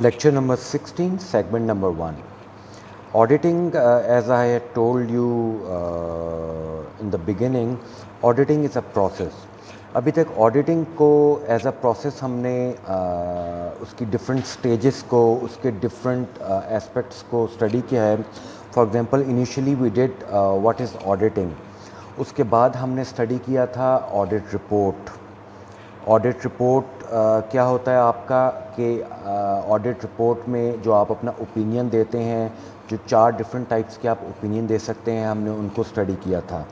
Lecture number 16, segment number 1. Auditing, as I had told you in the beginning, auditing is a process. अभी तक auditing को as a process हमने उसकी different stages को, उसके different aspects को study किया है. For example initially we did what is auditing. उसके बाद हमने स्टडी किया था ऑडिट रिपोर्ट. ऑडिट रिपोर्ट क्या होता है आपका कि ऑडिट रिपोर्ट में जो आप अपना ओपिनियन देते हैं, जो 4 डिफरेंट टाइप्स के आप ओपिनियन दे सकते हैं, हमने उनको स्टडी किया था.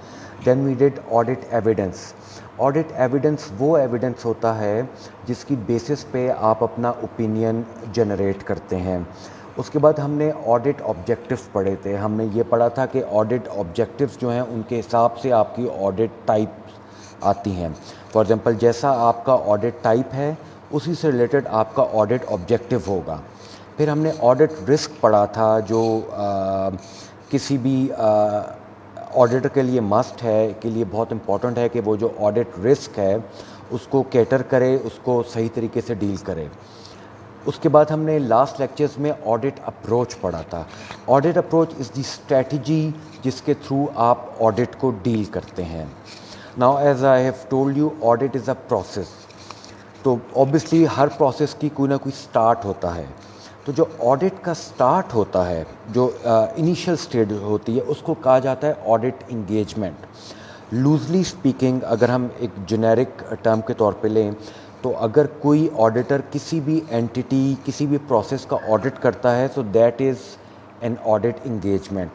Then we did audit evidence. Audit evidence वो एविडेंस होता है जिसकी बेसिस पे आप अपना ओपिनियन जनरेट करते हैं. उसके बाद हमने ऑडिट ऑब्जेक्टिव्स पढ़े थे. हमने ये पढ़ा था कि ऑडिट ऑब्जेक्टिव्स जो हैं उनके हिसाब से आपकी ऑडिट टाइप आती हैं. फॉर एग्जांपल जैसा आपका ऑडिट टाइप है उसी से रिलेटेड आपका ऑडिट ऑब्जेक्टिव होगा. फिर हमने ऑडिट रिस्क पढ़ा था जो किसी भी ऑडिटर के लिए मस्ट है, के लिए बहुत इम्पॉर्टेंट है कि वो जो ऑडिट रिस्क है उसको कैटर करे, उसको सही तरीके से डील करे. उसके बाद हमने लास्ट लेक्चर्स में ऑडिट अप्रोच पढ़ा था. Audit approach is the strategy जिसके थ्रू आप ऑडिट को डील करते हैं. Now as I have told you, audit is a process. तो ऑब्वियसली हर प्रोसेस की कोई ना कोई स्टार्ट होता है. तो जो ऑडिट का स्टार्ट होता है, जो इनिशियल स्टेज होती है, उसको कहा जाता है ऑडिट इंगेजमेंट. लूजली स्पीकिंग अगर हम एक जेनेरिक टर्म के तौर पे लें तो अगर कोई ऑडिटर किसी भी एंटिटी, किसी भी प्रोसेस का ऑडिट करता है तो that is an audit engagement.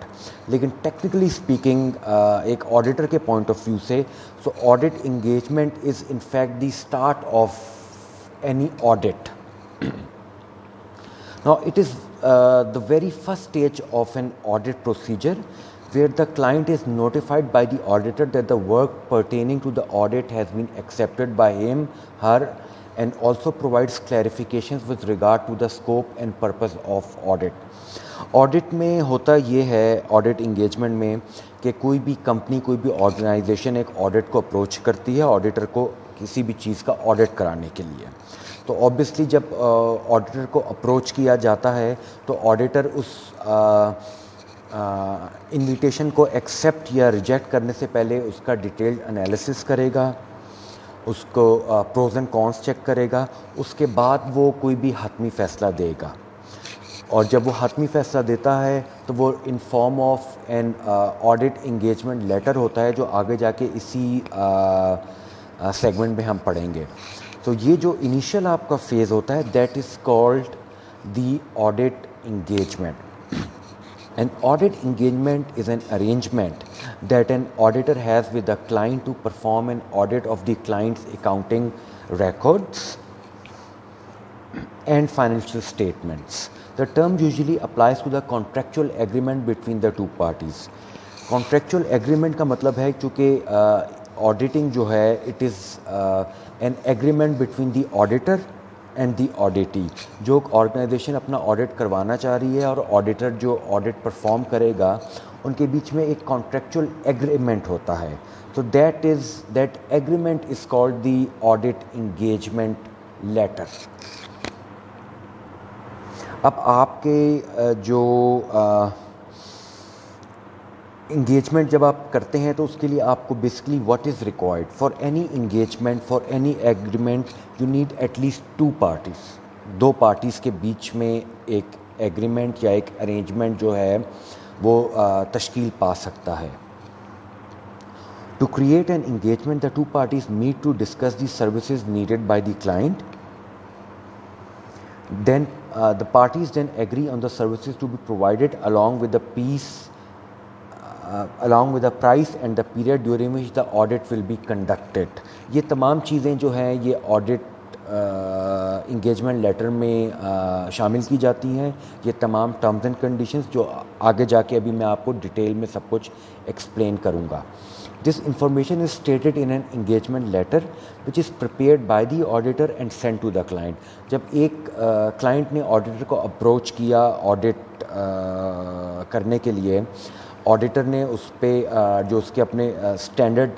लेकिन टेक्निकली स्पीकिंग एक ऑडिटर के पॉइंट ऑफ व्यू से, so audit engagement is in fact the start of any audit. Now it is the very first stage of an audit procedure where the client is notified by the auditor that the work pertaining to the audit has been accepted by him, her, and also provides clarifications with regard to the scope and purpose of audit. Audit में होता ये है, audit engagement में, कि कोई भी company, कोई भी ऑर्गेनाइजेशन एक ऑडिट को अप्रोच करती है ऑडिटर को किसी भी चीज़ का ऑडिट कराने के लिए. तो ऑब्वियसली जब ऑडिटर को अप्रोच किया जाता है तो ऑडिटर उस इन्विटेशन को एक्सेप्ट या रिजेक्ट करने से पहले उसका डिटेल्ड एनालिसिस करेगा, उसको प्रोज एंड कॉन्स चेक करेगा. उसके बाद वो कोई भी हतमी फ़ैसला देगा. और जब वो हतमी फ़ैसला देता है तो वो in form of an audit engagement letter होता है, जो आगे जाके इसी सेगमेंट में हम पढ़ेंगे. तो ये जो इनिशियल आपका फेज़ होता है that is called the audit engagement. An audit engagement is an arrangement that an auditor has with the client to perform an audit of the client's accounting records and financial statements. The term usually applies to the contractual agreement between the two parties. Contractual agreement का मतलब है चूँकि auditing जो है it is an agreement between the auditor and the auditee. जो organization अपना audit करवाना चाह रही है और ऑडिटर जो ऑडिट परफॉर्म करेगा, उनके बीच में एक कॉन्ट्रेक्चुअल एग्रीमेंट होता है. तो that agreement is called the audit engagement letter. अब आपके जो इंगेजमेंट जब आप करते हैं तो उसके लिए आपको basically what is required for any engagement, for any agreement, you need at least 2 parties. 2 parties के बीच में एक एग्रीमेंट या एक अरेंजमेंट जो है वो तश्कील पा सकता है. To create an engagement the 2 parties meet to discuss the services needed by the client. Then the parties then agree on the services to be provided along with the price and the period during which the audit will be conducted. ये तमाम चीज़ें जो हैं ये audit engagement letter में शामिल की जाती हैं. ये तमाम टर्म्स एंड कंडीशंस जो आगे जाके अभी मैं आपको डिटेल में सब कुछ एक्सप्लेन करूँगा. This information is stated in an engagement letter which is prepared by the auditor and sent to the client. जब एक क्लाइंट ने ऑडिटर को अप्रोच किया ऑडिट करने के लिए, ऑडिटर ने उस पर जो उसके अपने स्टैंडर्ड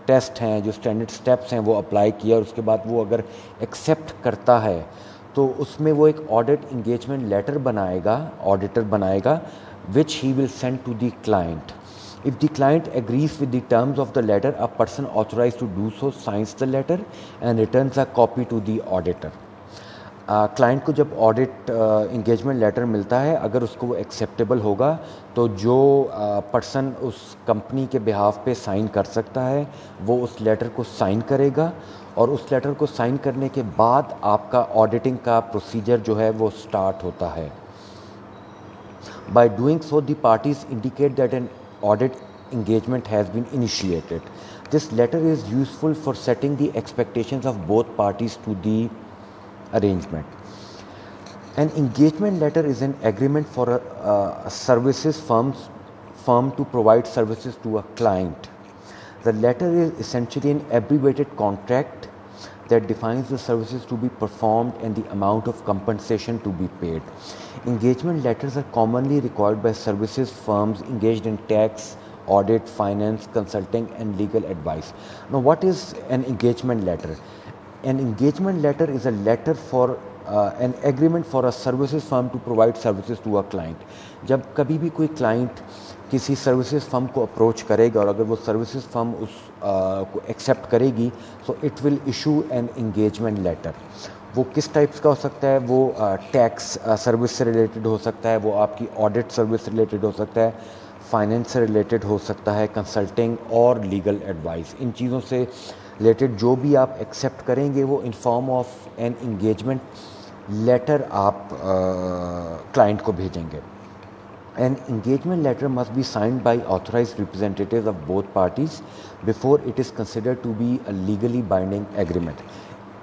टेस्ट हैं, जो स्टैंडर्ड स्टेप्स हैं वो अप्लाई किया और उसके बाद वो अगर एक्सेप्ट करता है तो उसमें वो एक ऑडिट इंगेजमेंट लेटर बनाएगा, ऑडिटर बनाएगा, which he will send to the client. If the client agrees with the terms of the letter, a person authorized to do so signs the letter and returns a copy to the auditor. Client को जब audit engagement letter मिलता है, अगर उसको वो acceptable होगा तो जो पर्सन उस कंपनी के बिहाफ पे साइन कर सकता है वो उस लेटर को साइन करेगा, और उस लेटर को साइन करने के बाद आपका ऑडिटिंग का प्रोसीजर जो है वो स्टार्ट होता है. By doing so, the parties indicate that an audit engagement has been initiated. This letter is useful for setting the expectations of both parties to the arrangement. An engagement letter is an agreement for a services firm to provide services to a client. The letter is essentially an abbreviated contract that defines the services to be performed and the amount of compensation to be paid. Engagement letters are commonly required by services firms engaged in tax, audit, finance, consulting and legal advice. Now, what is an engagement letter? An engagement letter is a letter for an agreement for a services firm to provide services to a client. जब कभी भी कोई client किसी services firm को approach करेगा और अगर वो सर्विसेज फर्म उस को एक्सेप्ट करेगी, so it will issue an engagement letter. वो किस टाइप्स का हो सकता है? वो टैक्स सर्विस से रिलेटेड हो सकता है, वो आपकी ऑडिट सर्विस से रिलेटेड हो सकता है, फाइनेंस से रिलेटेड हो सकता है, कंसल्टिंग और लीगल एडवाइस. इन चीज़ों से रिलेटेड जो भी आप एक्सेप्ट करेंगे वो in form of an engagement letter आप क्लाइंट को भेजेंगे. An engagement letter must be signed by authorized representatives of both parties before it is considered to be a legally binding agreement.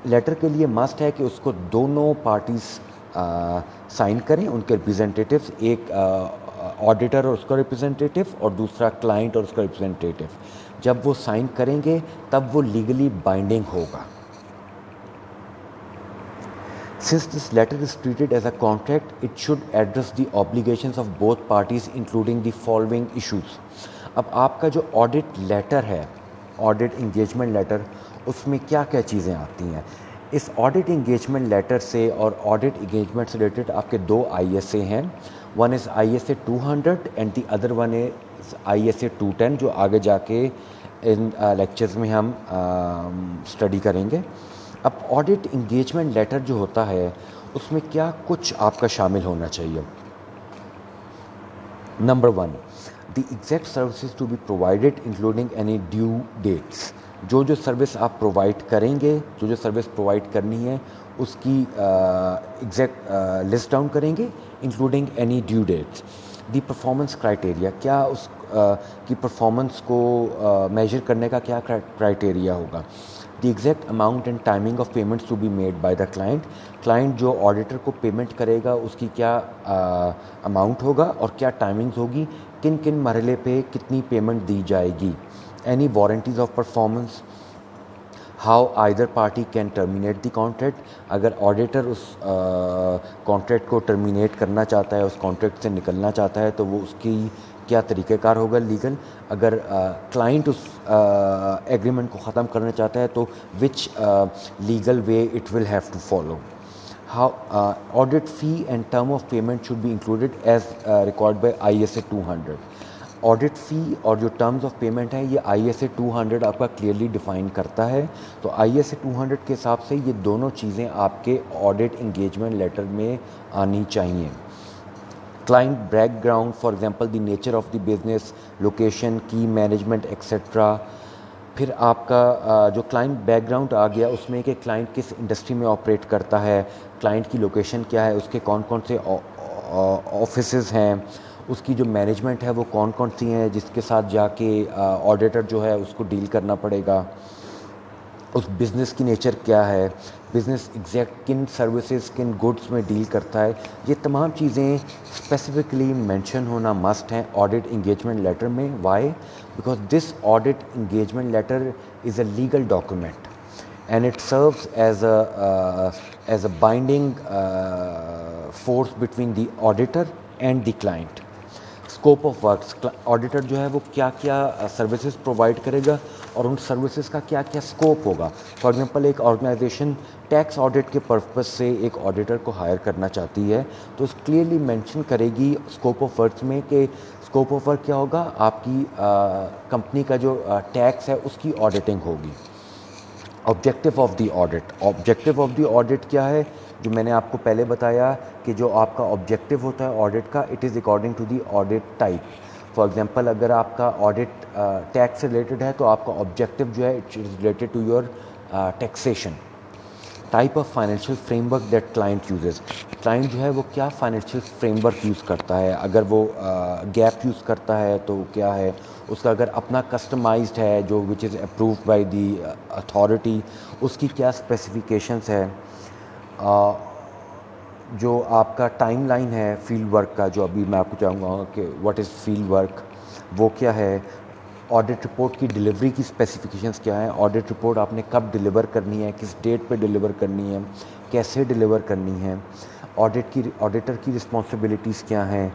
Letter के लिए must है कि उसको दोनों parties sign करें, उनके रिप्रेजेंटेटिव्स, एक ऑडिटर और उसका रिप्रेजेंटेटिव और दूसरा क्लाइंट और उसका रिप्रेजेंटेटिव. जब वो साइन करेंगे तब वो लीगली बाइंडिंग होगा. Since this letter is treated as a contract, it should address the obligations of both parties, including the following issues. अब आपका जो ऑडिट लेटर है, ऑडिट इंगेजमेंट लेटर, उसमें क्या क्या चीज़ें आती हैं? इस ऑडिट इंगेजमेंट लेटर से और ऑडिट इंगेजमेंट से रिलेटेड आपके दो ISA हैं. One is ISA 200 and the other one is ISA 210, जो आगे जाके इन लेक्चर्स में हम स्टडी करेंगे. अब ऑडिट इंगेजमेंट लेटर जो होता है उसमें क्या कुछ आपका शामिल होना चाहिए? Number 1, the exact services to be provided including any due dates. जो सर्विस आप प्रोवाइड करेंगे, जो सर्विस प्रोवाइड करनी है उसकी एग्जैक्ट लिस्ट डाउन करेंगे, including any due dates. The performance criteria, क्या उस की परफॉर्मेंस को मेजर करने का क्या क्राइटेरिया होगा. The exact amount and timing of payments to be made by the client. Client जो ऑडिटर को पेमेंट करेगा उसकी क्या अमाउंट होगा और क्या टाइमिंग्स होगी, किन किन मरहले पे कितनी पेमेंट दी जाएगी. Any warranties of performance, how either party can terminate the contract. अगर ऑडिटर उस कॉन्ट्रैक्ट को टर्मिनेट करना चाहता है, उस कॉन्ट्रैक्ट से निकलना चाहता है, तो वो उसकी क्या तरीक़ेकार होगा लीगल. अगर क्लाइंट उस एग्रीमेंट को ख़त्म करना चाहता है तो which legal way it will have to follow. How audit fee and term of payment should be included as record by ISA 200. Audit fee और जो टर्म्स ऑफ पेमेंट है ये ISA 200 आपका क्लियरली डिफ़ाइन करता है. तो ISA 200 के हिसाब से ये दोनों चीज़ें आपके ऑडिट इंगेजमेंट लेटर में आनी चाहिए. Client background, for example the nature of the business, location, की मैनेजमेंट एक्सेट्रा. फिर आपका जो क्लाइंट बैकग्राउंड आ गया उसमें कि क्लाइंट किस इंडस्ट्री में ऑपरेट करता है, क्लाइंट की लोकेशन क्या है, उसके कौन कौन से ऑफिसेज हैं, उसकी जो मैनेजमेंट है वो कौन कौन सी हैं जिसके साथ जाके ऑडिटर जो है उसको डील करना पड़ेगा, उस बिज़नेस की नेचर क्या है, बिज़नेस एग्जैक्ट किन सर्विसेज किन गुड्स में डील करता है. ये तमाम चीज़ें स्पेसिफिकली मेंशन होना मस्ट हैं ऑडिट इंगेजमेंट लेटर में. Why? Because this audit engagement letter is a legal document and it serves as a binding force between the auditor and the client. Scope of works, auditor जो है वो क्या क्या services provide करेगा और उन services का क्या क्या स्कोप होगा। फॉर एग्जांपल एक ऑर्गेनाइजेशन टैक्स ऑडिट के पर्पस से एक ऑडिटर को हायर करना चाहती है तो क्लियरली मेंशन करेगी स्कोप ऑफ वर्क में कि स्कोप ऑफ वर्क क्या होगा, आपकी कंपनी का जो टैक्स है उसकी ऑडिटिंग होगी। Objective of the audit, objective of the audit क्या है, जो मैंने आपको पहले बताया कि जो आपका ऑब्जेक्टिव होता है ऑडिट का, it is according to the audit type. For example अगर आपका ऑडिट टैक्स से रिलेटेड है तो आपका ऑब्जेक्टिव जो है it is related to your taxation. Type of financial framework that client uses, client जो है वो क्या फाइनेंशियल फ्रेमवर्क यूज़ करता है, अगर वो गैप यूज़ करता है तो क्या है उसका, अगर अपना कस्टमाइज्ड है जो which is approved by the authority, उसकी क्या स्पेसिफिकेशंस है। जो आपका टाइमलाइन है फील्ड वर्क का, जो अभी मैं आपको चाहूँगा कि व्हाट इज़ फील्ड वर्क, वो क्या है। ऑडिट रिपोर्ट की डिलीवरी की स्पेसिफिकेशंस क्या है, ऑडिट रिपोर्ट आपने कब डिलीवर करनी है, किस डेट पे डिलीवर करनी है, कैसे डिलीवर करनी है। ऑडिटर की रिस्पॉन्सिबिलिटीज़ क्या हैं,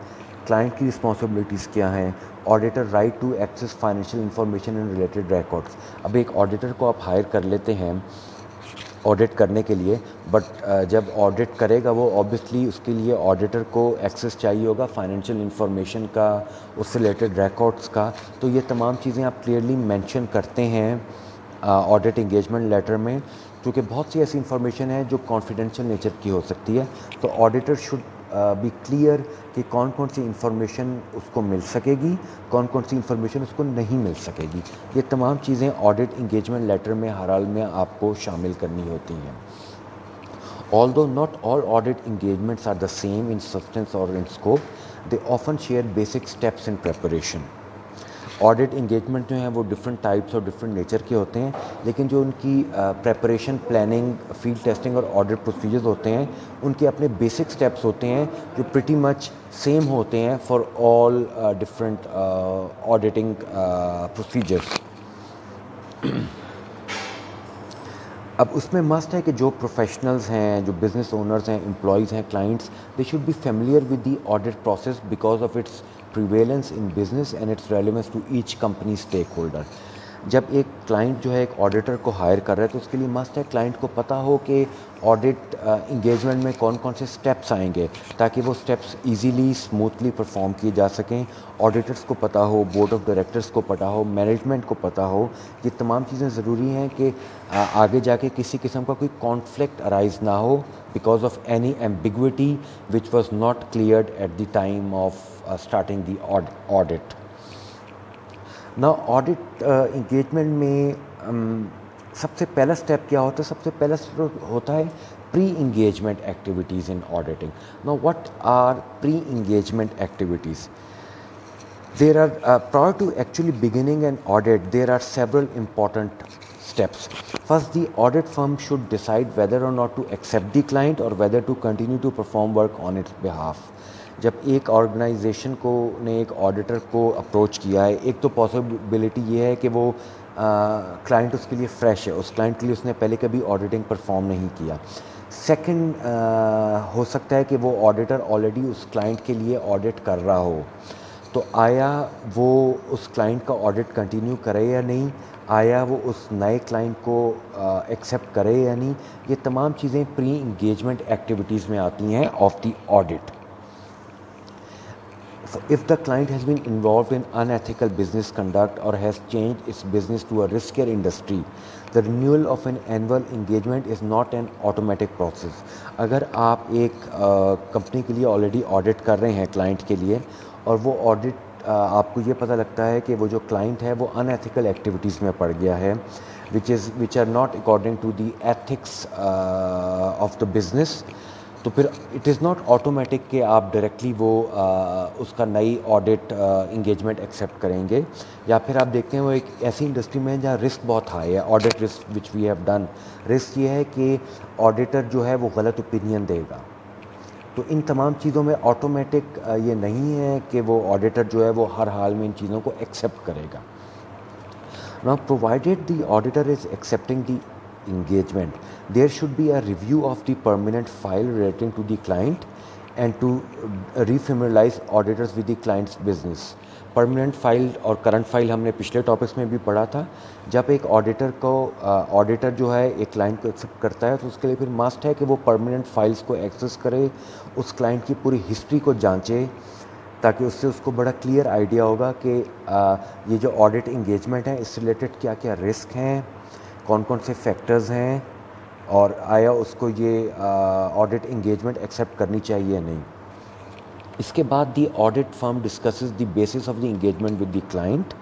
क्लाइंट की रिस्पॉन्सिबिलिटीज़ क्या हैं। Auditor right to access financial information and related records. अब एक ऑडिटर को आप हायर कर लेते हैं ऑडिट करने के लिए, बट जब ऑडिट करेगा वो ऑब्वियसली उसके लिए ऑडिटर को एक्सेस चाहिए होगा फाइनेंशियल इंफॉर्मेशन का, उससे रिलेटेड रिकॉर्ड्स का। तो ये तमाम चीज़ें आप क्लियरली मेंशन करते हैं ऑडिट इंगेजमेंट लेटर में, क्योंकि बहुत सी ऐसी इंफॉर्मेशन है जो कॉन्फिडेंशियल नेचर की हो सकती है। तो ऑडिटर शुड बी क्लियर कि कौन कौन सी इंफॉर्मेशन उसको मिल सकेगी, कौन कौन सी इंफॉर्मेशन उसको नहीं मिल सकेगी। ये तमाम चीज़ें ऑडिट इंगेजमेंट लेटर में हर हाल में आपको शामिल करनी होती हैं। Although not all audit engagements are the same in substance or in scope, they often share basic steps in preparation. Audit engagement जो हैं वो डिफरेंट टाइप्स और डिफरेंट नेचर के होते हैं, लेकिन जो उनकी प्रेपरेशन, प्लानिंग, फील्ड टेस्टिंग और ऑडिट प्रोसीजर्स होते हैं उनके अपने बेसिक स्टेप्स होते हैं जो प्रिटी मच सेम होते हैं for all different auditing procedures. अब उसमें मस्ट है कि जो प्रोफेशनल्स हैं, जो बिज़नेस ओनर्स हैं, एम्प्लॉयज़ हैं, clients, they should be familiar with the audit process because of its prevalence in business and its relevance to each company stakeholder. जब एक क्लाइंट जो है एक ऑडिटर को हायर कर रहा है तो उसके लिए मस्ट है क्लाइंट को पता हो कि ऑडिट इंगेजमेंट में कौन कौन से स्टेप्स आएंगे, ताकि वो स्टेप्स इजीली स्मूथली परफॉर्म किए जा सकें। ऑडिटर्स को पता हो, बोर्ड ऑफ डायरेक्टर्स को पता हो, मैनेजमेंट को पता हो। ये तमाम चीज़ें ज़रूरी हैं कि आगे जाके किसी किस्म का कोई कॉन्फ्लिक्ट अराइज ना हो because of any ambiguity which was not cleared at the time of starting the audit. ना ऑडिट इंगेजमेंट में सबसे पहला स्टेप क्या होता है? सबसे पहला स्टेप होता है pre engagement activities in auditing. Now what are pre engagement activities? There are prior to actually beginning an audit, there are several important steps. First, the audit firm should decide whether or not to accept the client or whether to continue to perform work on its behalf. जब एक organisation को ने एक auditor को approach किया है, एक तो पॉसिबिलिटी ये है कि वो क्लाइंट उसके लिए फ्रेश है, उस क्लाइंट के लिए उसने पहले कभी ऑडिटिंग परफॉर्म नहीं किया। सेकंड, हो सकता है कि वो ऑडिटर ऑलरेडी उस क्लाइंट के लिए ऑडिट कर रहा हो, तो आया वो उस क्लाइंट का ऑडिट कंटिन्यू करे या नहीं, आया वो उस नए क्लाइंट को एक्सेप्ट करे या नहीं। ये तमाम चीज़ें प्री इंगेजमेंट एक्टिविटीज़ में आती हैं of the audit. If the client has been involved in unethical business conduct or has changed its business to a riskier industry, the renewal of an annual engagement is not an automatic process. अगर आप एक company के लिए already audit कर रहे हैं client के लिए और वो ऑडिट आपको ये पता लगता है कि वो जो क्लाइंट है वो अनएथिकल एक्टिविटीज़ में पड़ गया है which are not according to the ethics of the business, तो फिर इट इज़ नॉट ऑटोमेटिक कि आप डायरेक्टली वो उसका नई ऑडिट इंगेजमेंट एक्सेप्ट करेंगे। या फिर आप देखते हैं वो एक ऐसी इंडस्ट्री में है जहाँ रिस्क बहुत हाई है, audit risk which we have done. Risk ये है कि ऑडिटर जो है वो गलत ओपिनियन देगा, तो इन तमाम चीज़ों में ऑटोमेटिक ये नहीं है कि वो ऑडिटर जो है वो हर हाल में इन चीज़ों को एक्सेप्ट करेगा। Now provided the auditor is accepting the engagement, there should be a review of the permanent file relating to the client and to refamiliarize auditors with the client's business. Permanent file और current file हमने पिछले topics में भी पढ़ा था। जब एक auditor जो है एक क्लाइंट को एक्सेप्ट करता है तो उसके लिए फिर मस्ट है कि वो परमानेंट फाइल्स को एक्सेस करे, उस क्लाइंट की पूरी हिस्ट्री को जांचे, ताकि उससे उसको बड़ा क्लियर आइडिया होगा कि ये जो ऑडिट इंगेजमेंट है इससे रिलेटेड क्या क्या रिस्क हैं, कौन कौन से फैक्टर्स हैं, और आया उसको ये ऑडिट इंगेजमेंट एक्सेप्ट करनी चाहिए या नहीं। इसके बाद the audit firm discusses the basis of the engagement with the client,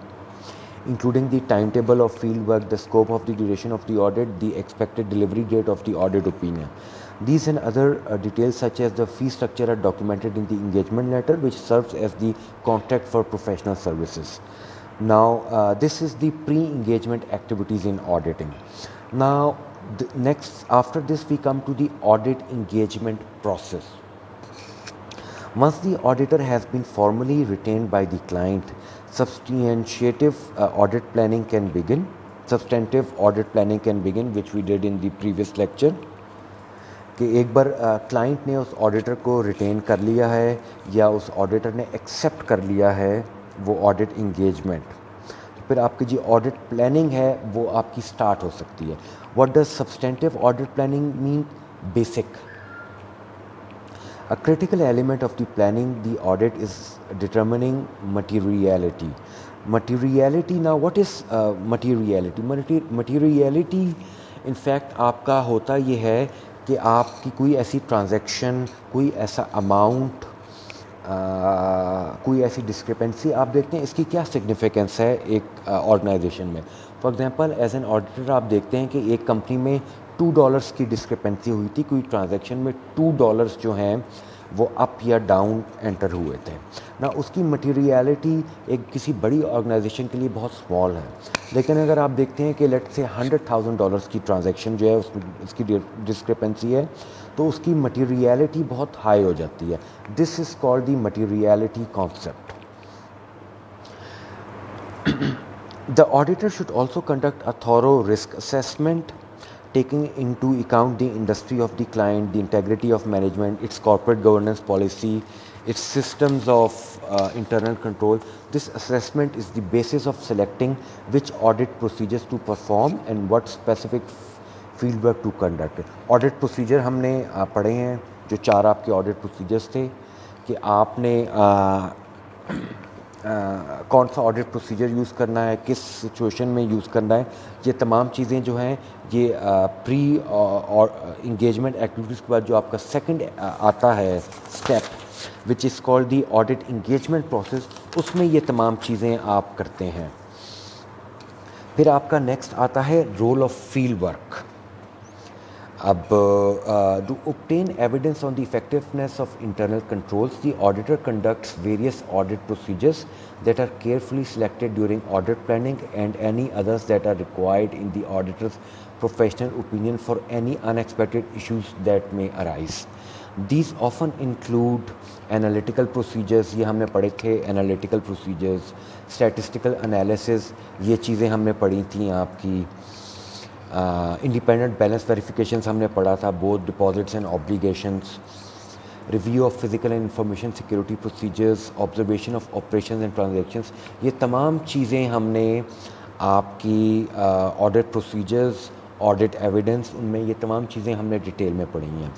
including the timetable of field work, the scope of the duration of the audit, the expected delivery date of the audit opinion. These and other details such as the fee structure are documented in the engagement letter, which serves as the contract for professional services. Now, this is the pre-engagement activities in auditing. Now, after this we come to the audit engagement process. Once the auditor has been formally retained by the client, substantive audit planning can begin. Substantive audit planning can begin, which we did in the previous lecture. कि एक बार client ने उस auditor को retain कर लिया है या उस ऑडिटर ने एक्सेप्ट कर लिया है वो ऑडिट इंगेजमेंट, तो फिर आपकी जो ऑडिट प्लानिंग है वो आपकी स्टार्ट हो सकती है। What does substantive audit planning mean? Basic A critical element of the planning the audit is determining materiality. Materiality, now what is materiality? Materiality in fact आपका होता ये है कि आपकी कोई ऐसी ट्रांजैक्शन, कोई ऐसा अमाउंट, कोई ऐसी डिस्क्रिपेंसी आप देखते हैं इसकी क्या सिग्निफिकेंस है एक ऑर्गेनाइजेशन में। For example as an auditor आप देखते हैं कि एक कंपनी में $2 की डिस्क्रिपेंसी हुई थी, कोई ट्रांजैक्शन में $2 जो हैं वो अप या डाउन एंटर हुए थे ना, उसकी मटेरियलिटी एक किसी बड़ी ऑर्गेनाइजेशन के लिए बहुत स्मॉल है। लेकिन अगर आप देखते हैं कि लेट से $100,000 की ट्रांजैक्शन जो है उसमें इसकी डिस्क्रिपेंसी है तो उसकी मटेरियलिटी बहुत हाई हो जाती है। This is called the materiality concept. The auditor should also conduct a thorough risk assessment, taking into account the industry of the client, the integrity of management, its corporate governance policy, its systems of internal control. This assessment is the basis of selecting which audit procedures to perform and what specific field work to conduct. Audit procedure हमने पढ़े हैं, जो 4 आपके audit procedures थे कि आपने कौन सा ऑडिट प्रोसीजर यूज़ करना है, किस सिचुएशन में यूज़ करना है। ये तमाम चीज़ें जो हैं ये प्री इंगेजमेंट एक्टिविटीज़ के बाद जो आपका सेकंड आता है step which is called the audit engagement process, उसमें ये तमाम चीज़ें आप करते हैं। फिर आपका नेक्स्ट आता है रोल ऑफ फील्ड वर्क। अब to obtain evidence on the effectiveness of internal controls, the auditor conducts various audit procedures that are carefully selected during audit planning and any others that are required in the auditor's professional opinion for any unexpected issues that may arise. These often include analytical procedures, ये हमने पढ़े थे analytical procedures, statistical analysis, ये चीज़ें हमने पढ़ी थी आपकी। इंडिपेंडेंट बैलेंस वेरिफिकेशंस हमने पढ़ा था, both deposits and obligations, review of physical and information security procedures, observation of operations and transactions, ये तमाम चीज़ें हमने आपकी ऑडिट प्रोसीजर्स, ऑडिट एविडेंस, उनमें ये तमाम चीज़ें हमने डिटेल में पढ़ी हैं।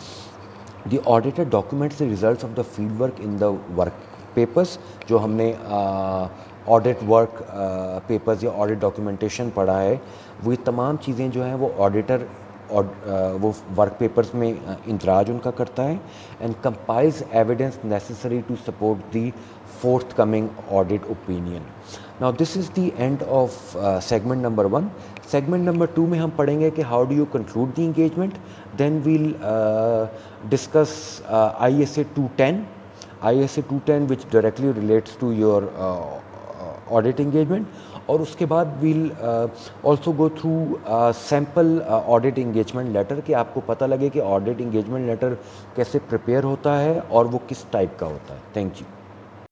The auditor documents the results of the field work in the work papers, जो हमने ऑडिट वर्क पेपर्स या ऑडिट डॉक्यूमेंटेशन पढ़ा है, वो तमाम चीज़ें जो हैं वो ऑडिटर वो वर्क पेपर्स में इंदराज उनका करता है and compiles evidence necessary to support the forthcoming audit opinion. Now this is the end of segment number 1। Segment number 2 में हम पढ़ेंगे कि how do you conclude the engagement, then we'll discuss ISA 210 which directly relates to your audit engagement, और उसके बाद we'll also go through sample audit engagement letter कि आपको पता लगे कि audit engagement letter कैसे प्रिपेयर होता है और वो किस टाइप का होता है। Thank you.